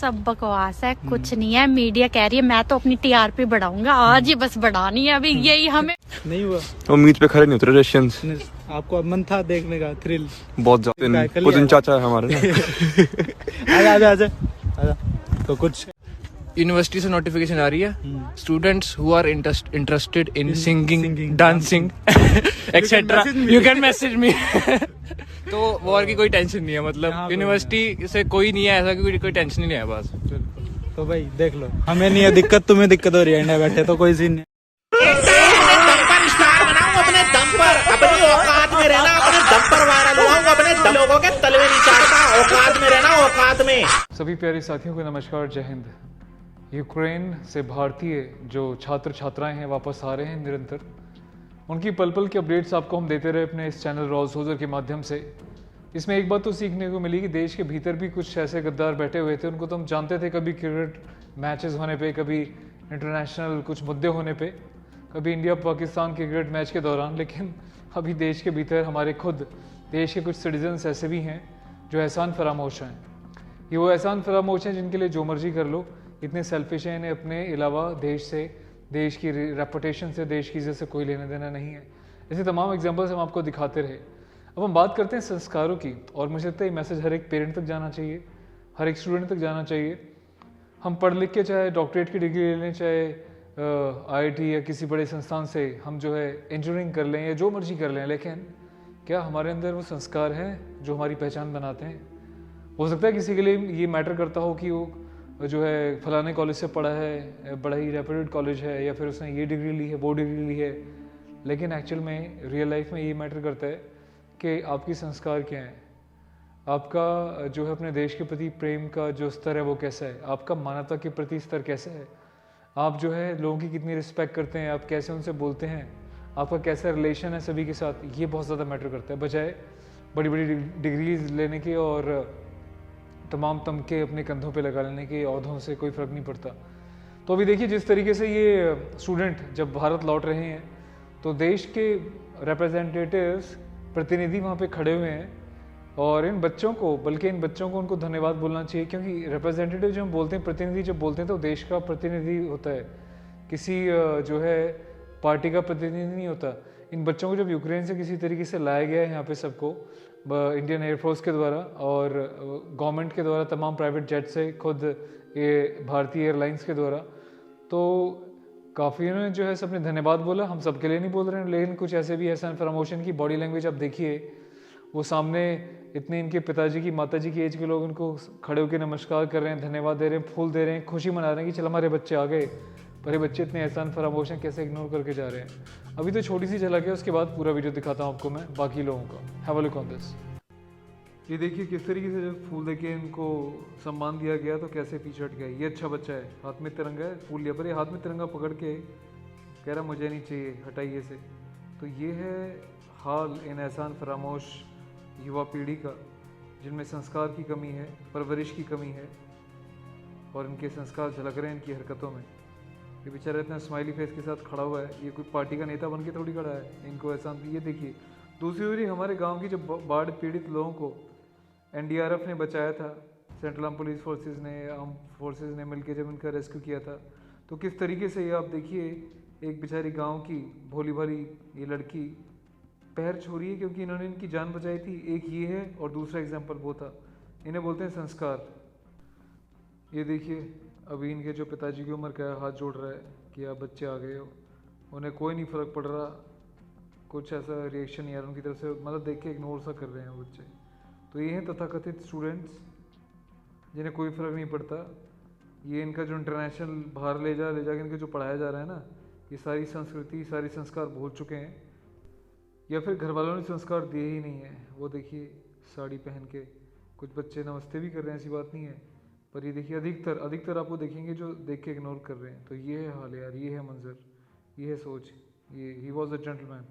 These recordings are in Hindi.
सब बकवास है, कुछ नहीं है। मीडिया कह रही है मैं तो अपनी टीआरपी बढ़ाऊंगा, आज ही बस बढ़ानी है अभी, यही हमें नहीं हुआ। उम्मीद पे खड़े नहीं उतरे रशियंस। आपको अब मन था देखने का, थ्रिल बहुत ज्यादा। पुतिन चाचा है हमारे। आजा आजा आजा। तो कुछ यूनिवर्सिटी से नोटिफिकेशन आ रही है, students who are interested in singing, dancing etcetera, you can message me. तो वॉर की कोई टेंशन नहीं है, मतलब यूनिवर्सिटी से कोई नहीं है ऐसा कि कोई टेंशन ही नहीं है बस। तो भाई देख लो, हमें नहीं है दिक्कत, तुम्हें दिक्कत हो रही है इंडिया बैठे, तो कोई सीन नहीं। अपने दम पर, अपनी औकात में रहना, अपने दम पर वायरल हुआ, अपने लोगों के तलवे नहीं चाटता, औकात में रहना, औकात में। सभी प्यारे साथियों को नमस्कार, जय हिंद। यूक्रेन से भारतीय जो छात्र छात्राएं हैं वापस आ रहे हैं निरंतर, उनकी पल पल की अपडेट्स आपको हम देते रहे अपने इस चैनल रॉज होजर के माध्यम से। इसमें एक बात तो सीखने को मिली कि देश के भीतर भी कुछ ऐसे गद्दार बैठे हुए थे, उनको तो हम जानते थे कभी क्रिकेट मैचेस होने पे, कभी इंटरनेशनल कुछ मुद्दे होने पे, कभी इंडिया पाकिस्तान के क्रिकेट मैच के दौरान, लेकिन अभी देश के भीतर हमारे खुद देश के कुछ सिटीजन्स ऐसे भी हैं जो एहसान फरामोश हैं। ये वो एहसान फरामोश हैं जिनके लिए जो मर्जी कर लो, इतने सेल्फिश हैं, इन्हें अपने अलावा देश से, देश की रेपुटेशन से, देश की इज्जत से कोई लेना देना नहीं है। ऐसे तमाम एग्जांपल्स हम आपको दिखाते रहे। अब हम बात करते हैं संस्कारों की, और मुझे लगता है ये मैसेज हर एक पेरेंट तक जाना चाहिए, हर एक स्टूडेंट तक जाना चाहिए। हम पढ़ लिख के चाहे डॉक्टरेट की डिग्री ले लें, चाहे IIT या किसी बड़े संस्थान से हम जो है इंजीनियरिंग कर लें या जो मर्जी कर लें, लेकिन क्या हमारे अंदर वो संस्कार हैं जो हमारी पहचान बनाते हैं? हो सकता है किसी के लिए ये मैटर करता हो कि वो जो है फलाने कॉलेज से पढ़ा है, बड़ा ही रेप्यूटेड कॉलेज है, या फिर उसने ये डिग्री ली है, वो डिग्री ली है, लेकिन एक्चुअल में रियल लाइफ में ये मैटर करता है कि आपकी संस्कार क्या है, आपका जो है अपने देश के प्रति प्रेम का जो स्तर है वो कैसा है, आपका मानवता के प्रति स्तर कैसा है, आप जो है लोगों की कितनी रिस्पेक्ट करते हैं, आप कैसे उनसे बोलते हैं, आपका कैसा रिलेशन है सभी के साथ, ये बहुत ज़्यादा मैटर करता है, बजाय बड़ी बड़ी डिग्रीज लेने के और तमाम तमके अपने कंधों पे लगा लेने के औहदों से कोई फ़र्क नहीं पड़ता। तो अभी देखिए जिस तरीके से ये स्टूडेंट जब भारत लौट रहे हैं तो देश के रिप्रेजेंटेटिव्स, प्रतिनिधि वहाँ पे खड़े हुए हैं, और इन बच्चों को, बल्कि इन बच्चों को उनको धन्यवाद बोलना चाहिए, क्योंकि रिप्रेजेंटेटिव जो हम बोलते हैं, प्रतिनिधि जब बोलते हैं तो देश का प्रतिनिधि होता है, किसी जो है पार्टी का प्रतिनिधि नहीं होता। इन बच्चों को जब यूक्रेन से किसी तरीके से लाया गया है यहाँ पे सबको, इंडियन एयरफोर्स के द्वारा और गवर्नमेंट के द्वारा, तमाम प्राइवेट जेट से, खुद ये भारतीय एयरलाइंस के द्वारा, तो काफ़ी इन्होंने जो है सबने धन्यवाद बोला। हम सबके लिए नहीं बोल रहे हैं, लेकिन कुछ ऐसे भी एहसान फरामोशन की बॉडी लैंग्वेज आप देखिए, वो सामने इतने इनके पिताजी की, माताजी की एज के लोग इनको खड़े होकर नमस्कार कर रहे हैं, धन्यवाद दे रहे हैं, फूल दे रहे हैं, खुशी मना रहे हैं कि चल हमारे बच्चे आ गए, पर ये बच्चे इतने एहसान फरामोश हैं, कैसे इग्नोर करके जा रहे हैं। अभी तो छोटी सी झलक है, उसके बाद पूरा वीडियो दिखाता हूँ आपको मैं बाकी लोगों का। Have a look on this. ये देखिए किस तरीके से जब फूल देके इनको सम्मान दिया गया तो कैसे पीछे हट गया। ये अच्छा बच्चा है, हाथ में तिरंगा है, फूल लिया, पर ये हाथ में तिरंगा पकड़ के कह रहा मुझे नहीं चाहिए, हटाइए से। तो ये है हाल इन एहसान फरामोश युवा पीढ़ी का, जिनमें संस्कार की कमी है, परवरिश की कमी है, और इनके संस्कार झलक रहे हैं इनकी हरकतों में। ये बेचारा इतना स्माइली फेस के साथ खड़ा हुआ है, ये कोई पार्टी का नेता बन के थोड़ी खड़ा है, इनको एहसान। ये देखिए दूसरी ओर हमारे गांव की जब बाढ़ पीड़ित लोगों को NDRF ने बचाया था, सेंट्रल आर्म पुलिस फोर्सेस ने, आर्म फोर्सेस ने मिलकर जब इनका रेस्क्यू किया था, तो किस तरीके से ये आप देखिए एक बेचारी गांव की भोली भाली ये लड़की पैर छो रही है क्योंकि इन्होंने इनकी जान बचाई थी। एक ये है, और दूसरा एग्जाम्पल वो था, इन्हें बोलते हैं संस्कार। ये देखिए अभी इनके जो पिताजी की उम्र का है, हाथ जोड़ रहा है कि आप बच्चे आ गए हो, उन्हें कोई नहीं फ़र्क पड़ रहा, कुछ ऐसा रिएक्शन नहीं आ रहा उनकी तरफ से, मतलब देख के इग्नोर सा कर रहे हैं बच्चे। तो ये हैं तथाकथित स्टूडेंट्स जिन्हें कोई फ़र्क नहीं पड़ता। ये इनका जो इंटरनेशनल बाहर ले जाके इनके जो पढ़ाया जा रहा है ना, ये सारी संस्कृति, सारी संस्कार भूल चुके हैं, या फिर घर वालों ने संस्कार दिए ही नहीं है। वो देखिए साड़ी पहन के कुछ बच्चे नमस्ते भी कर रहे हैं, ऐसी बात नहीं है, पर ये देखिए अधिकतर आपको देखेंगे जो देख के इग्नोर कर रहे हैं। तो ये है हाल यार, ये है मंजर, ये है सोच। ये ही वॉज अ जेंटलमैन।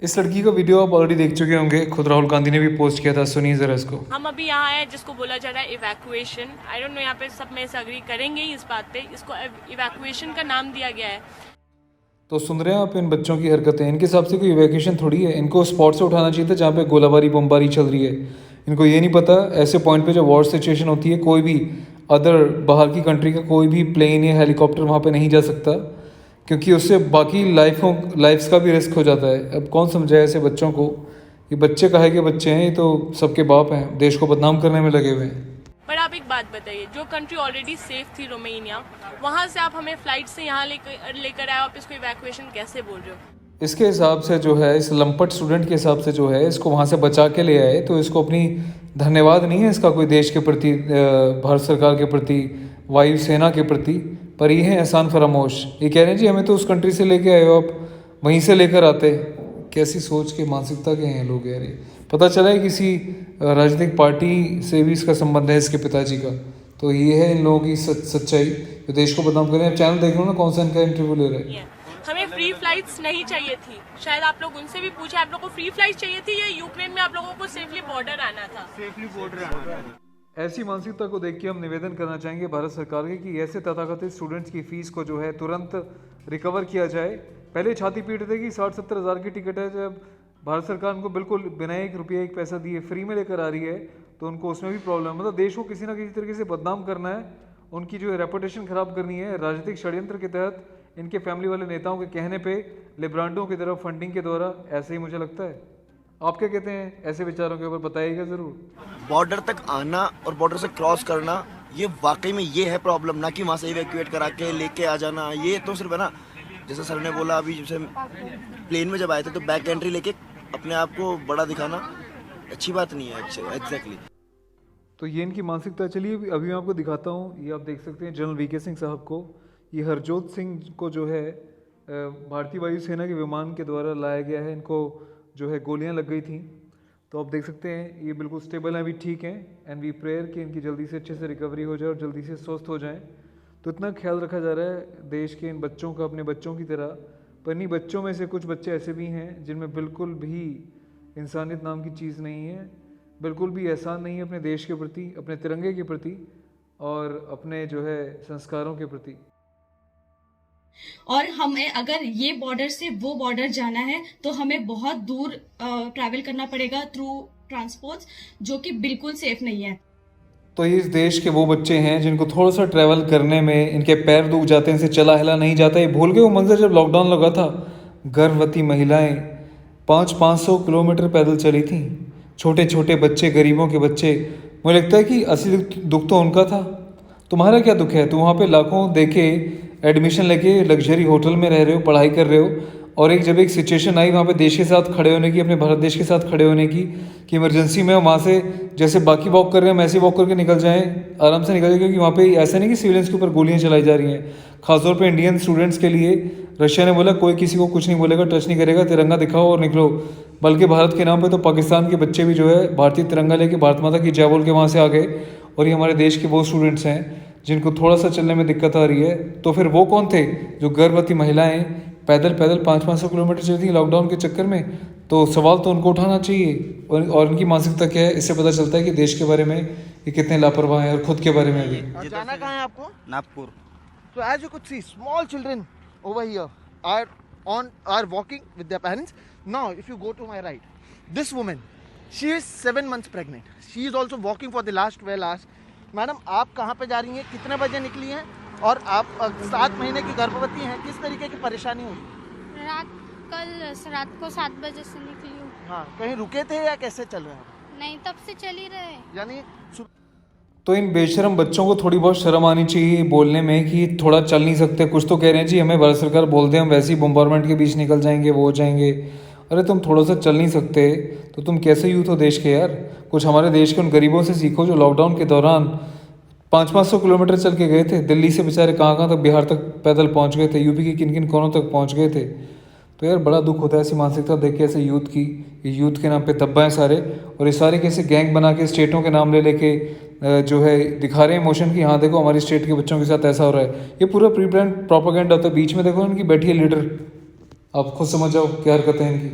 इस लड़की का वीडियो आप ऑलरेडी देख चुके होंगे, खुद राहुल गांधी ने भी पोस्ट किया था, सुनिए जरा इसको। हम अभी यहाँ है जिसको बोला जा रहा है इवैक्यूएशन। आई डोंट नो यहाँ पे सब में से अग्री करेंगे इस बात पे, इसको इवैक्यूएशन का नाम दिया गया है। तो सुन रहे हैं आप इन बच्चों की हरकतें, इनके हिसाब से कोई इवैक्यूएशन थोड़ी है, इनको स्पॉट से उठाना चाहिए था जहाँ पे गोलाबारी बमबारी चल रही है। इनको ये नहीं पता ऐसे पॉइंट पे जब वॉर सिचुएशन होती है कोई भी अदर बाहर की कंट्री का कोई भी प्लेन या हेलीकॉप्टर वहाँ पे नहीं जा सकता, क्योंकि उससे बाकी लाइफ्स का भी रिस्क हो जाता है। अब कौन समझाए ऐसे बच्चों को, ये बच्चे काहे के बच्चे हैं, ये तो सबके बाप हैं, देश को बदनाम करने में लगे हुए हैं। पर आप एक बात बताइए, जो कंट्री ऑलरेडी सेफ थी रोमानिया, वहाँ से आप हमें फ्लाइट से यहाँ लेकर आए, आप इसको इवैक्यूएशन कैसे बोल रहे हो? इसके हिसाब से जो है, इस लंपट स्टूडेंट के हिसाब से जो है, इसको वहाँ से बचा के ले आए, तो इसको अपनी धन्यवाद नहीं है इसका कोई देश के प्रति, भारत सरकार के प्रति, वायुसेना के प्रति, पर ये है एहसान फरामोश। ये कह रहे हैं जी हमें तो उस कंट्री से लेके आए हो, आप वहीं से लेकर आते। कैसी सोच के मानसिकता के हैं लोग यार। पता चला है किसी राजनीतिक पार्टी से भी इसका संबंध है इसके पिताजी का। तो ये है इन लोगों की सच्चाई जो देश को बदनाम कर रहे हैं। चैनल देख लो ना कौन सा इनका इंटरव्यू ले रहे हैं। हमें फ्री फ्लाइट्स नहीं चाहिए थी, शायद आप लोग उनसे भी पूछे, आप लोग को फ्री फ्लाइट चाहिए थी या यूक्रेन में आप लोगों को सेफली बॉर्डर आना था? ऐसी मानसिकता को देख के हम निवेदन करना चाहेंगे भारत सरकार के कि ऐसे तथाकथित स्टूडेंट्स की फीस को जो है तुरंत रिकवर किया जाए। पहले छाती पीट थे कि 60-70 हज़ार की टिकट है, जब भारत सरकार उनको बिल्कुल बिना एक रुपया एक पैसा दिए फ्री में लेकर आ रही है तो उनको उसमें भी प्रॉब्लम है। मतलब देश को किसी ना किसी तरीके से बदनाम करना है, उनकी जो है रेपुटेशन खराब करनी है राजनीतिक षड्यंत्र के तहत, इनके फैमिली वाले नेताओं के कहने पे, लिब्रांडों की तरफ फंडिंग के द्वारा। ऐसे ही मुझे लगता है। आप क्या कहते हैं ऐसे विचारों के ऊपर, बताइएगा ज़रूर। बॉर्डर तक आना और बॉर्डर से क्रॉस करना, ये वाकई में ये है प्रॉब्लम, ना कि वहाँ से इवैक्यूएट करा के लेके आ जाना। ये तो सिर्फ है ना, जैसे सर ने बोला अभी, जैसे प्लेन में जब आए थे तो बैक एंट्री लेके अपने आप को बड़ा दिखाना अच्छी बात नहीं है। एग्जैक्टली तो ये इनकी मानसिकता। चलिए अभी मैं आपको दिखाता हूँ। ये आप देख सकते हैं जनरल वीके सिंह साहब को। ये हरजोत सिंह को जो है भारतीय वायुसेना के विमान के द्वारा लाया गया है। इनको जो है गोलियां लग गई थी। तो आप देख सकते हैं ये बिल्कुल स्टेबल हैं, अभी ठीक हैं। एंड वी प्रेयर कि इनकी जल्दी से अच्छे से रिकवरी हो जाए और जल्दी से स्वस्थ हो जाएं। तो इतना ख्याल रखा जा रहा है देश के इन बच्चों का अपने बच्चों की तरह। पर इन्हीं बच्चों में से कुछ बच्चे ऐसे भी हैं जिनमें बिल्कुल भी इंसानियत नाम की चीज़ नहीं है, बिल्कुल भी एहसान नहीं है अपने देश के प्रति, अपने तिरंगे के प्रति और अपने जो है संस्कारों के प्रति। और हमें अगर ये बॉर्डर से वो बॉर्डर जाना है तो हमें बहुत दूर ट्रैवल करना पड़ेगा थ्रू ट्रांसपोर्ट्स, जो कि बिल्कुल सेफ नहीं है। तो ये इस देश के वो बच्चे हैं जिनको थोड़ा सा ट्रैवल करने में इनके पैर दुख जाते हैं, इनसे चला हिला नहीं जाता। ये भूल गए वो मंजर जब लॉकडाउन लगा था, गर्भवती महिलाएं 500 किलोमीटर पैदल चली थी, छोटे छोटे बच्चे, गरीबों के बच्चे। मुझे लगता है कि असली दुख तो उनका था। तुम्हारा क्या दुख है? तुम वहाँ पे लाखों देके एडमिशन लेके लग्जरी होटल में रह रहे हो, पढ़ाई कर रहे हो, और जब एक सिचुएशन आई वहाँ पे देश के साथ खड़े होने की, अपने भारत देश के साथ खड़े होने की, कि इमरजेंसी में वहाँ से जैसे बाकी वॉक कर रहे हैं हम ऐसे वॉक करके निकल जाएं, आराम से निकल जाए। क्योंकि वहाँ पे ऐसा नहीं कि सिविलियंस के ऊपर गोलियाँ चलाई जा रही हैं। खासतौर पे इंडियन स्टूडेंट्स के लिए रशिया ने बोला कोई किसी को कुछ नहीं बोलेगा, टच नहीं करेगा, तिरंगा दिखाओ और निकलो। बल्कि भारत के नाम पे तो पाकिस्तान के बच्चे भी जो है भारतीय तिरंगा लेके भारत माता की जय बोल के वहाँ से आ गए। और ये हमारे देश के वो स्टूडेंट्स हैं जिनको थोड़ा सा चलने में दिक्कत आ रही है। तो फिर वो कौन थे जो गर्भवती महिलाएं पैदल 500 किलोमीटर चलती थी लॉकडाउन के चक्कर में? तो सवाल तो उनको उठाना चाहिए। और इनकी मानसिकता क्या है, इससे पता चलता है कि देश के बारे में ये कितने लापरवाह हैं और खुद के बारे में भी। जाना कहाँ है आपको? Nagpur. So as you could see, small children over here are walking with their parents. Now, if you go to my right, this woman, she is 7 months pregnant. She is also walking for the last 12 hours. Madam, आप कहाँ पे जा रही हैं? कितने बजे निकली हैं? और आप 7 महीने की गर्भवती हैं, किस तरीके की परेशानी हुई? रात को 7 बजे से निकली हूँ। हाँ, कहीं रुके थे या कैसे चल रहे हैं? नहीं, तब से चल ही रहे। यानी तो इन बेशरम बच्चों को थोड़ी बहुत शर्म आनी चाहिए बोलने में कि थोड़ा चल नहीं सकते। कुछ तो कह रहे हैं जी हमें भारत सरकार बोलते हैं हम वैसे ही बम्बारमेंट के बीच निकल जाएंगे, वो हो जाएंगे। अरे तुम थोड़ा सा चल नहीं सकते तो तुम कैसे यूथ हो देश के यार? कुछ हमारे देश के उन गरीबों से सीखो जो लॉकडाउन के दौरान 500 किलोमीटर चल के गए थे। दिल्ली से बेचारे कहाँ तक, बिहार तक पैदल पहुँच गए थे, यूपी के किन किन कोनों तक पहुँच गए थे। तो यार बड़ा दुख होता है ऐसी मानसिकता देख के ऐसे यूथ की। ये यूथ के नाम पे तब्बा है सारे, और ये सारे कैसे गैंग बना के स्टेटों के नाम ले लेके जो है दिखा रहे हैं इमोशन की हाँ देखो हमारी स्टेट के बच्चों के साथ ऐसा हो रहा है। ये पूरा प्री प्लान प्रोपेगेंडा होता है। बीच में देखो इनकी बैठी है लीडर, आप खुद समझ जाओ क्या हरकतें हैं इनकी।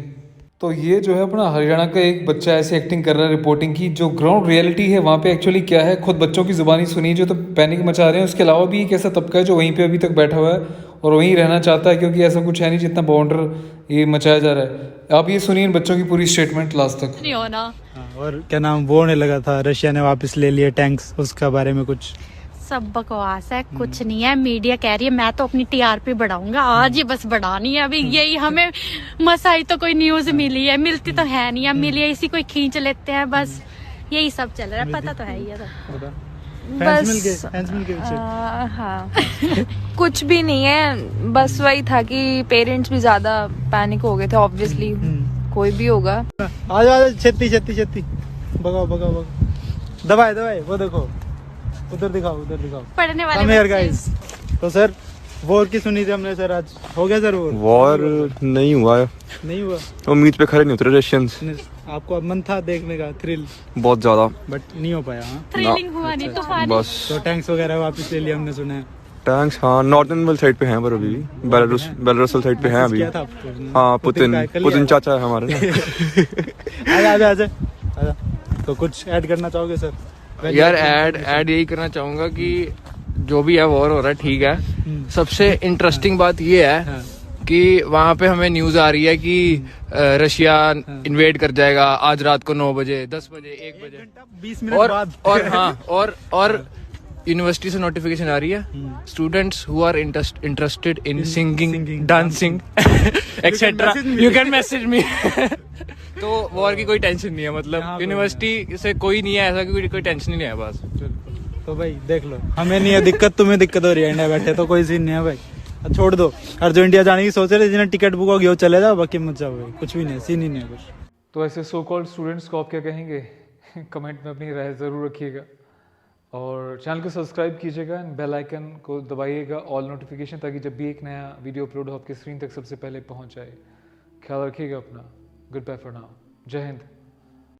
तो ये जो है अपना हरियाणा का एक बच्चा ऐसे एक्टिंग कर रहा है रिपोर्टिंग की, जो ग्राउंड रियलिटी है वहाँ पे एक्चुअली क्या है खुद बच्चों की ज़ुबानी सुनिए जो तो पैनिक मचा रहे हैं। उसके अलावा भी एक ऐसा तबका है जो वहीं पे अभी तक बैठा हुआ है और वहीं रहना चाहता है, क्योंकि ऐसा कुछ है नहीं जितना बाउंडर ये मचाया जा रहा है। आप ये सुनिए इन बच्चों की पूरी स्टेटमेंट लास्ट तक। नहीं होना। और क्या नाम वो होने लगा था, रशिया ने वापस ले लिए टैंक्स, उसका बारे में कुछ सब बकवास है, कुछ नहीं है। मीडिया कह रही है मैं तो अपनी टीआरपी बढ़ाऊंगा, आज ही बस बढ़ानी है। अभी यही हमें मसाई तो कोई न्यूज मिली है, मिलती तो है नहीं, अब मिली है इसी कोई खींच लेते हैं, बस यही सब चल रहा है। पता तो है ही है तो। बस हाँ कुछ भी नहीं है, बस वही था कि पेरेंट्स भी ज्यादा पैनिक हो गए थे ऑब्वियसली, कोई भी होगा। आजा छत्ती छत्ती छत्ती भगाओ भगाओ भगाओ, दबाए वो देखो उधर दिखाओ पढ़ने वाले गाइस। तो सर वॉर की सुनी थी हमने सर, आज हो गया सर वॉर नहीं हुआ। उम्मीद पे खरे नहीं उतरे रशियंस। आपको अब मन था देखने का, थ्रिल बहुत ज्यादा, बट नहीं हो पाया। थ्रिलिंग हुआ नहीं, तूफान बस। तो टैंक्स वगैरह वापस ले लिए हमने सुना है। टैंक्स हाँ नॉर्दर्न वाली साइड पे हैं, पर अभी भी बेलारूस साइड पे हैं अभी। हाँ पुतिन चाचा है हमारे। आजा तो कुछ ऐड करना चाहोगे सर? यार ऐड यही करना चाहूंगा कि जो भी है वॉर हो रहा है ठीक है। सबसे इंटरेस्टिंग बात ये है कि वहाँ पे हमें न्यूज आ रही है कि रशिया इन्वेड कर जाएगा आज रात को 9 बजे, 10 बजे, 1 बजे, 20 मिनट बाद। और हाँ और यूनिवर्सिटी से नोटिफिकेशन आ रही है, students who are interested in singing, dancing etcetera, you can message me. तो वॉर की कोई टेंशन नहीं है, मतलब यूनिवर्सिटी से कोई नहीं है ऐसा कि कोई टेंशन ही नहीं है बस। तो भाई देख लो, हमें नहीं है दिक्कत, तुम्हें दिक्कत हो रही है इंडिया बैठे, तो कोई सीन नहीं है भाई, छोड़ दो। और जो इंडिया जाने की सोच रहे जिन्हें टिकट बुक होगी वो चले जाओ, बाकी मत जाओ भाई, कुछ भी नहीं, सीन ही नहीं है कुछ। तो ऐसे सो कॉल्ड स्टूडेंट्स को आप क्या कहेंगे? कमेंट में अपनी राय ज़रूर रखिएगा और चैनल को सब्सक्राइब कीजिएगा एंड बेल आइकन को दबाइएगा ऑल नोटिफिकेशन, ताकि जब भी एक नया वीडियो अपलोड हो आपकी स्क्रीन तक सबसे पहले पहुंच जाए। ख्याल रखिएगा अपना। Good bye for now. जय हिंद।